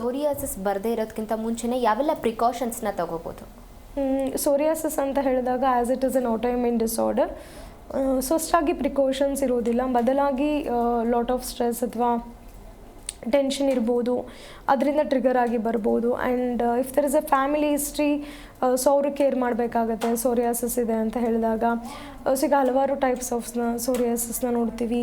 Psoriasis ಬರದೇ ಇರೋದಕ್ಕಿಂತ ಮುಂಚೆನೇ ಯಾವೆಲ್ಲ ಪ್ರಿಕಾಷನ್ಸ್ನ ತಗೋಬೋದು? ಸೋರಿಯಾಸಿಸ್ ಅಂತ ಹೇಳಿದಾಗ as it is an autoimmune disorder, so ಅಷ್ಟಾಗಿ ಪ್ರಿಕಾಷನ್ಸ್ ಇರೋದಿಲ್ಲ. ಬದಲಾಗಿ ಲಾಟ್ ಆಫ್ ಸ್ಟ್ರೆಸ್ ಅಥವಾ ಟೆನ್ಷನ್ ಇರ್ಬೋದು, ಅದರಿಂದ ಟ್ರಿಗರ್ ಆಗಿ ಬರ್ಬೋದು. And if there is a family history, so ಅವರು ಕೇರ್ ಮಾಡಬೇಕಾಗತ್ತೆ. ಸೋರಿಯಾಸಿಸ್ ಇದೆ ಅಂತ ಹೇಳಿದಾಗ ಸೊ ಈಗ ಹಲವಾರು ಟೈಪ್ಸ್ ಆಫ್ ಸೋರಿಯಾಸಿಸ್ನ ನೋಡ್ತೀವಿ.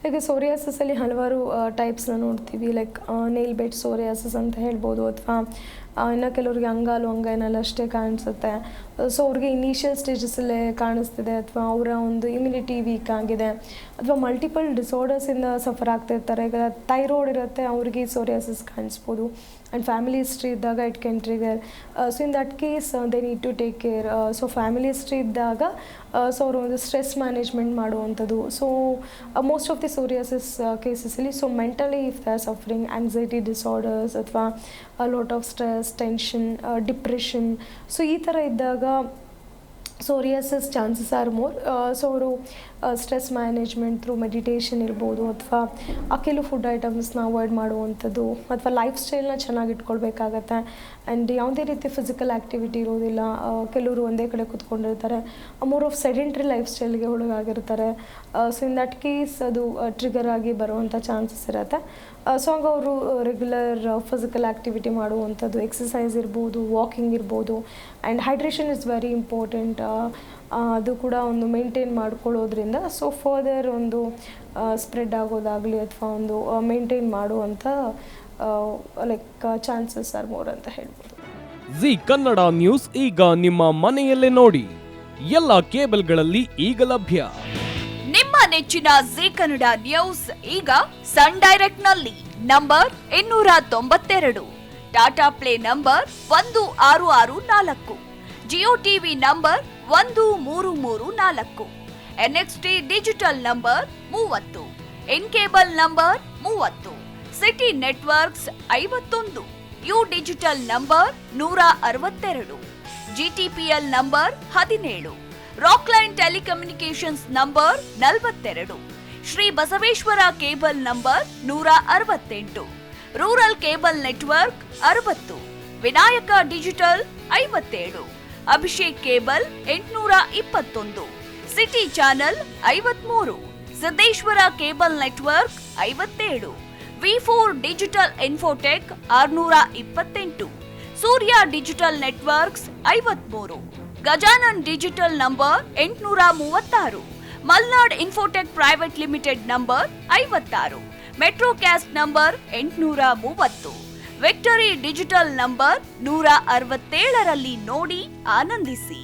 ಈಗ ಸೋರಿಯಾಸಿಸಲ್ಲಿ ಹಲವಾರು ಟೈಪ್ಸ್ನ ನೋಡ್ತೀವಿ. ಲೈಕ್ ನೇಲ್ ಬೆಡ್ ಸೋರಿಯಾಸಿಸ್ ಅಂತ ಹೇಳ್ಬೋದು, ಅಥವಾ ಇನ್ನು ಕೆಲವ್ರಿಗೆ ಅಂಗಾಲು ಅಂಗೈನಲ್ಲಿ ಅಷ್ಟೇ ಕಾಣಿಸುತ್ತೆ. ಸೊ ಅವ್ರಿಗೆ ಇನಿಷಿಯಲ್ ಸ್ಟೇಜಸಲ್ಲೇ ಕಾಣಿಸ್ತಿದೆ, ಅಥವಾ ಅವರ ಒಂದು ಇಮ್ಯುನಿಟಿ ವೀಕ್ ಆಗಿದೆ, ಅಥವಾ ಮಲ್ಟಿಪಲ್ ಡಿಸಾರ್ಡರ್ಸಿಂದ ಸಫರ್ ಆಗ್ತಿರ್ತಾರೆ. ಈಗ ಥೈರಾಯ್ಡ್ ಇರುತ್ತೆ, ಅವ್ರಿಗೆ ಸೋರಿಯಾಸಿಸ್ ಕಾಣಿಸ್ಬೋದು. ಆ್ಯಂಡ್ ಫ್ಯಾಮಿಲಿ ಹಿಸ್ಟ್ರಿ ಇದ್ದಾಗ it can trigger. So in that case they need to take care. So family history ಇದ್ದಾಗ ಸೊ ಅವರು ಒಂದು ಸ್ಟ್ರೆಸ್ ಮ್ಯಾನೇಜ್ಮೆಂಟ್ ಮಾಡುವಂಥದ್ದು. So most of the psoriasis ಕೇಸಸಲ್ಲಿ so mentally if they are suffering anxiety disorders, ಅಥವಾ lot of stress, tension, depression, so ಈ ಥರ ಇದ್ದಾಗ psoriasis chances are more. So ಅವರು ಸ್ಟ್ರೆಸ್ ಮ್ಯಾನೇಜ್ಮೆಂಟ್ ಥ್ರೂ ಮೆಡಿಟೇಷನ್ ಇರ್ಬೋದು, ಅಥವಾ ಕೆಲವು ಫುಡ್ ಐಟಮ್ಸ್ನ ಅವಾಯ್ಡ್ ಮಾಡುವಂಥದ್ದು, ಅಥವಾ ಲೈಫ್ ಸ್ಟೈಲ್ನ ಚೆನ್ನಾಗಿ ಇಟ್ಕೊಳ್ಬೇಕಾಗತ್ತೆ. ಆ್ಯಂಡ್ ಯಾವುದೇ ರೀತಿ ಫಿಸಿಕಲ್ ಆ್ಯಕ್ಟಿವಿಟಿ ಇರೋದಿಲ್ಲ. ಕೆಲವರು ಒಂದೇ ಕಡೆ ಕೂತ್ಕೊಂಡಿರ್ತಾರೆ, ಮೋರ್ ಆಫ್ ಸೆಡೆಂಟ್ರಿ ಲೈಫ್ ಸ್ಟೈಲ್ಗೆ ಒಳಗಾಗಿರ್ತಾರೆ. ಸೊ ಇನ್ ದಟ್ ಕೇಸ್ ಅದು ಟ್ರಿಗರ್ ಆಗಿ ಬರುವಂಥ ಚಾನ್ಸಸ್ ಇರುತ್ತೆ. ಸೊ ಆಗ ಅವರು ರೆಗ್ಯುಲರ್ ಫಿಸಿಕಲ್ ಆ್ಯಕ್ಟಿವಿಟಿ ಮಾಡುವಂಥದ್ದು, ಎಕ್ಸಸೈಸ್ ಇರ್ಬೋದು, ವಾಕಿಂಗ್ ಇರ್ಬೋದು. And hydration is very important. ಅದು ಕೂಡ ಒಂದು ಮೇಂಟೈನ್ ಮಾಡ್ಕೊಳ್ಳೋದ್ರಿಂದ ಸೊ ಫರ್ದರ್ ಒಂದು ಸ್ಪ್ರೆಡ್ ಆಗೋದಾಗಲಿ ಅಥವಾ ಒಂದು ಮೇಂಟೈನ್ ಮಾಡುವಂಥ ಲೈಕ್ ಚಾನ್ಸಸ್ ಆರ್ ಮೋರ್ ಅಂತ ಹೇಳ್ಬೋದು. ಜಿ ಕನ್ನಡ ನ್ಯೂಸ್ ಈಗ ನಿಮ್ಮ ಮನೆಯಲ್ಲೇ ನೋಡಿ, ಎಲ್ಲ ಕೇಬಲ್ಗಳಲ್ಲಿ ಈಗ ಲಭ್ಯ. ನಿಮ್ಮ ನೆಚ್ಚಿನ ಜಿ ಕನ್ನಡ ನ್ಯೂಸ್ ಈಗ ಸನ್ ಡೈರೆಕ್ಟ್ ನಲ್ಲಿ number 292, Tata play number 1664, Jio TV number 1334, NXT digital number 30, in cable number 30, city networks 51, U digital number 162, GTPL number 17, Rockline telecommunications number 42, Shri Basaveshwara cable number 168, rural cable network 60, Vinayaka digital 57, Abhishek cable 821, city channel 53, Siddeshwara cable network 57, V4 digital Infotech 628, Surya digital networks 53, Gajanan digital number 836, Malnad infotech private limited number 56, Metrocast number 830, victory digital number 167ರಲ್ಲಿ ನೋಡಿ ಆನಂದಿಸಿ.